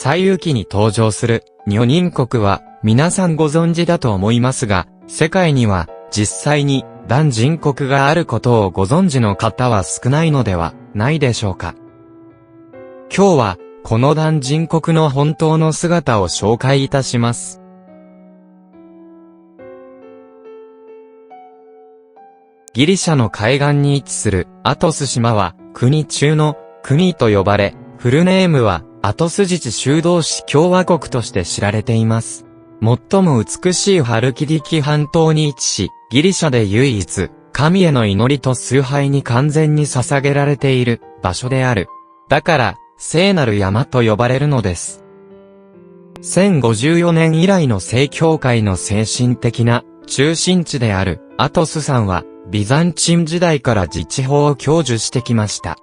西遊記に登場する女人国は皆さんご存知だと思いますが、世界には実際に男人国があることをご存知の方は少ないのではないでしょうか。今日はこの男人国の本当の姿を紹介いたします。ギリシャの海岸に位置するアトス島は国中の国と呼ばれ、フルネームはアトス自治修道士共和国として知られています。最も美しいハルキディキ半島に位置し、ギリシャで唯一、神への祈りと崇拝に完全に捧げられている場所である。だから、聖なる山と呼ばれるのです。1054年以来の正教会の精神的な中心地であるアトス山は、ビザンチン時代から自治法を享受してきました。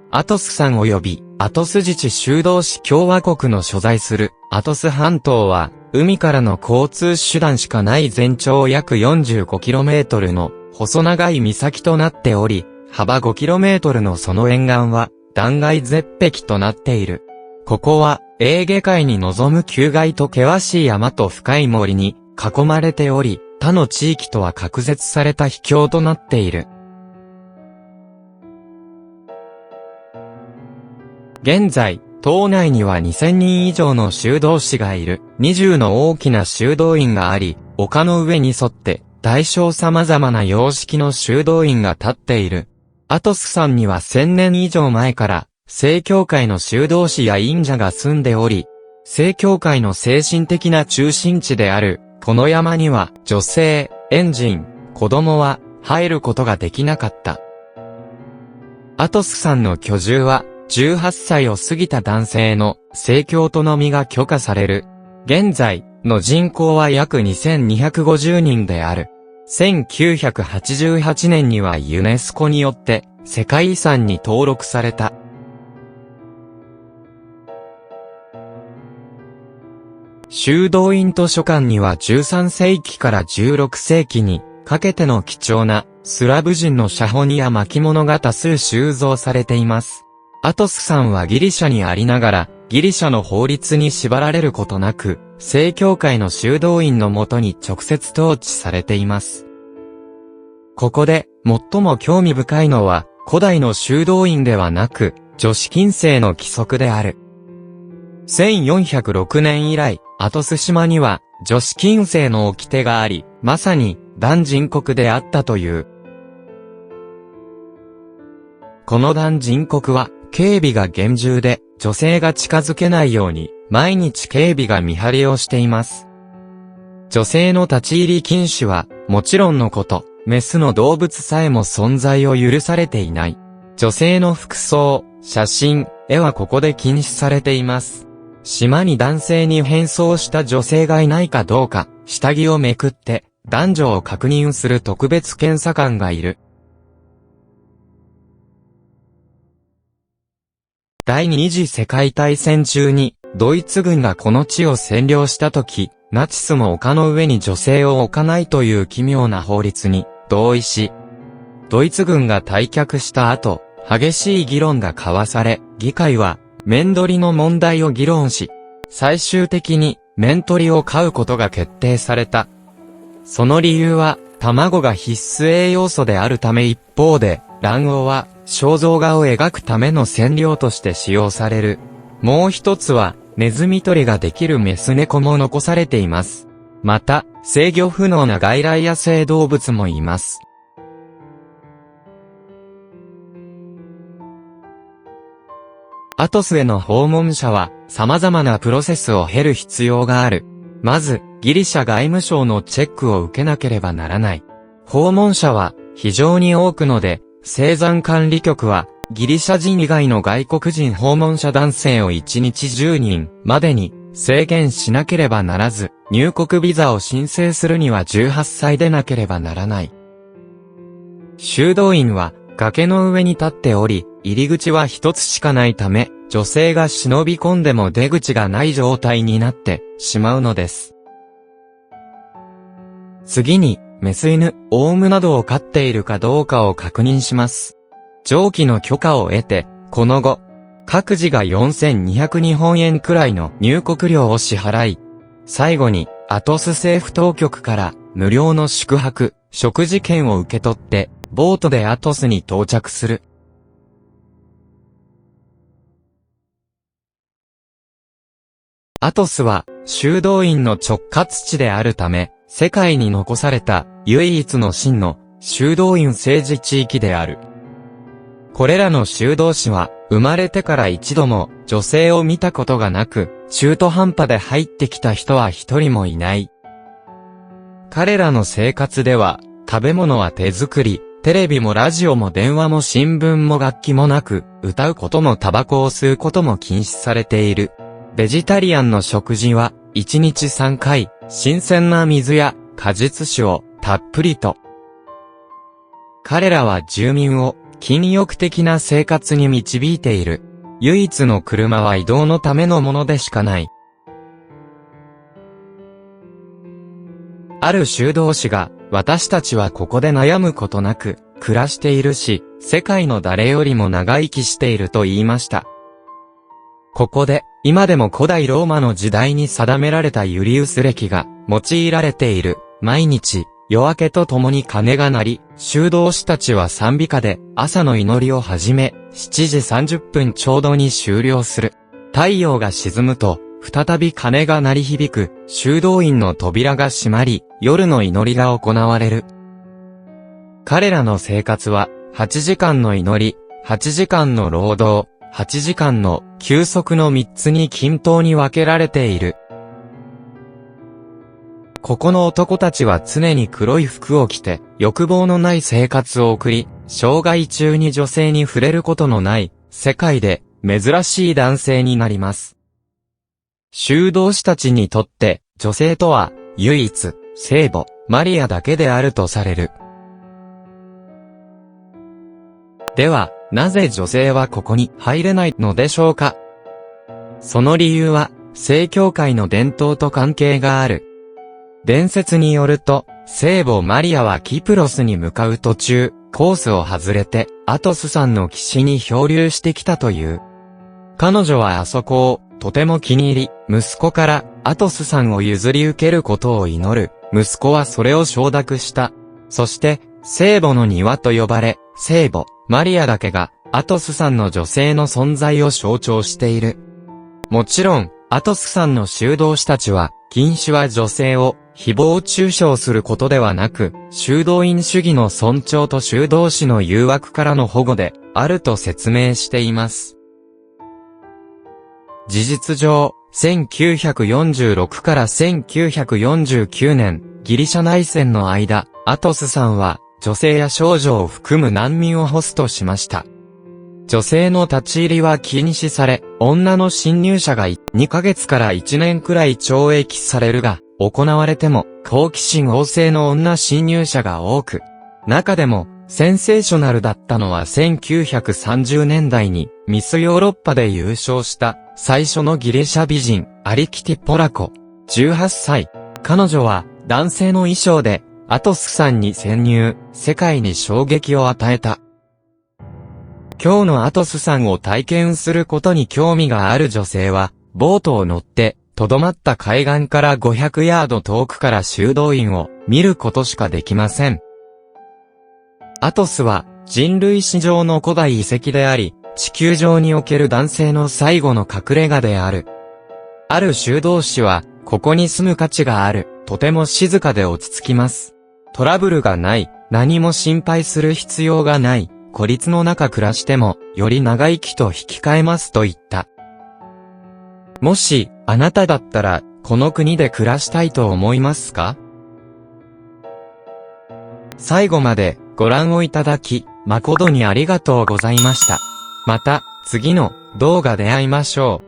アトス山及びアトス自治修道士共和国の所在するアトス半島は海からの交通手段しかない全長約 45km の細長い岬となっており、幅 5km のその沿岸は断崖絶壁となっている。ここはエーゲ海に臨む丘外と険しい山と深い森に囲まれており、他の地域とは隔絶された秘境となっている。現在、島内には2000人以上の修道士がいる。20の大きな修道院があり、丘の上に沿って、大小様々な様式の修道院が立っている。アトス山には1000年以上前から、正教会の修道士や忍者が住んでおり、正教会の精神的な中心地である、この山には女性、猿人、子供は入ることができなかった。アトス山の居住は、18歳を過ぎた男性の正教徒のみが許可される。現在の人口は約2250人である。1988年にはユネスコによって世界遺産に登録された。修道院図書館には13世紀から16世紀にかけての貴重なスラブ人の写本や巻物が多数収蔵されています。アトス山はギリシャにありながら、ギリシャの法律に縛られることなく、正教会の修道院のもとに直接統治されています。ここで、最も興味深いのは、古代の修道院ではなく、女子禁制の規則である。1406年以来、アトス島には、女子禁制の掟があり、まさに、男人国であったという。この男人国は、警備が厳重で、女性が近づけないように、毎日警備が見張りをしています。女性の立ち入り禁止は、もちろんのこと、メスの動物さえも存在を許されていない。女性の服装、写真、絵はここで禁止されています。島に男性に変装した女性がいないかどうか、下着をめくって、男女を確認する特別検査官がいる。第二次世界大戦中に、ドイツ軍がこの地を占領したとき、ナチスも丘の上に女性を置かないという奇妙な法律に同意し、ドイツ軍が退却した後、激しい議論が交わされ、議会は、面取りの問題を議論し、最終的に、面取りを飼うことが決定された。その理由は、卵が必須栄養素であるため一方で、卵黄は、肖像画を描くための染料として使用される。もう一つは、ネズミ捕りができるメス猫も残されています。また、制御不能な外来野生動物もいます。アトスへの訪問者は、様々なプロセスを経る必要がある。まず、ギリシャ外務省のチェックを受けなければならない。訪問者は、非常に多くので、青山管理局は、ギリシャ人以外の外国人訪問者男性を1日10人までに制限しなければならず、入国ビザを申請するには18歳でなければならない。修道院は崖の上に立っており、入り口は一つしかないため、女性が忍び込んでも出口がない状態になってしまうのです。次に、メス犬、オウムなどを飼っているかどうかを確認します。上記の許可を得て、この後、各自が4200日本円くらいの入国料を支払い、最後にアトス政府当局から無料の宿泊、食事券を受け取って、ボートでアトスに到着する。アトスは修道院の直轄地であるため、世界に残された唯一の真の修道院政治地域である。これらの修道士は生まれてから一度も女性を見たことがなく、中途半端で入ってきた人は一人もいない。彼らの生活では、食べ物は手作り、テレビもラジオも電話も新聞も楽器もなく、歌うこともタバコを吸うことも禁止されている。ベジタリアンの食事は、1日3回、新鮮な水や果実酒をたっぷりと。彼らは住民を禁欲的な生活に導いている。唯一の車は移動のためのものでしかない。ある修道士が、私たちはここで悩むことなく暮らしているし、世界の誰よりも長生きしていると言いました。ここで、今でも古代ローマの時代に定められたユリウス暦が用いられている。毎日、夜明けとともに鐘が鳴り、修道士たちは賛美歌で朝の祈りを始め、7時30分ちょうどに終了する。太陽が沈むと、再び鐘が鳴り響く、修道院の扉が閉まり、夜の祈りが行われる。彼らの生活は、8時間の祈り、8時間の労働、8時間の休息の3つに均等に分けられている。ここの男たちは常に黒い服を着て、欲望のない生活を送り、生涯中に女性に触れることのない、世界で珍しい男性になります。修道士たちにとって、女性とは、唯一、聖母、マリアだけであるとされる。では、なぜ女性はここに入れないのでしょうか？その理由は、正教会の伝統と関係がある。伝説によると、聖母マリアはキプロスに向かう途中、コースを外れて、アトス山の岸に漂流してきたという。彼女はあそこを、とても気に入り、息子からアトス山を譲り受けることを祈る。息子はそれを承諾した。そして、聖母の庭と呼ばれ、聖母、マリアだけが、アトス山の女性の存在を象徴している。もちろん、アトス山の修道士たちは、禁止は女性を、誹謗中傷することではなく、修道院主義の尊重と修道士の誘惑からの保護で、あると説明しています。事実上、1946から1949年、ギリシャ内戦の間、アトス山は、女性や少女を含む難民をホストしました。女性の立ち入りは禁止され、女の侵入者が2ヶ月から1年くらい懲役されるが、行われても好奇心旺盛の女侵入者が多く、中でもセンセーショナルだったのは1930年代にミスヨーロッパで優勝した最初のギリシャ美人、アリキティ・ポラコ、18歳。彼女は男性の衣装でアトス山に潜入、世界に衝撃を与えた。今日のアトス山を体験することに興味がある女性は、ボートを乗って、とどまった海岸から500ヤード遠くから修道院を見ることしかできません。アトスは人類史上の古代遺跡であり、地球上における男性の最後の隠れ家である。ある修道士は、ここに住む価値がある、とても静かで落ち着きます。トラブルがない、何も心配する必要がない、孤立の中暮らしても、より長生きと引き換えますと言った。もし、あなただったら、この国で暮らしたいと思いますか？最後までご覧をいただき、誠にありがとうございました。また、次の動画で会いましょう。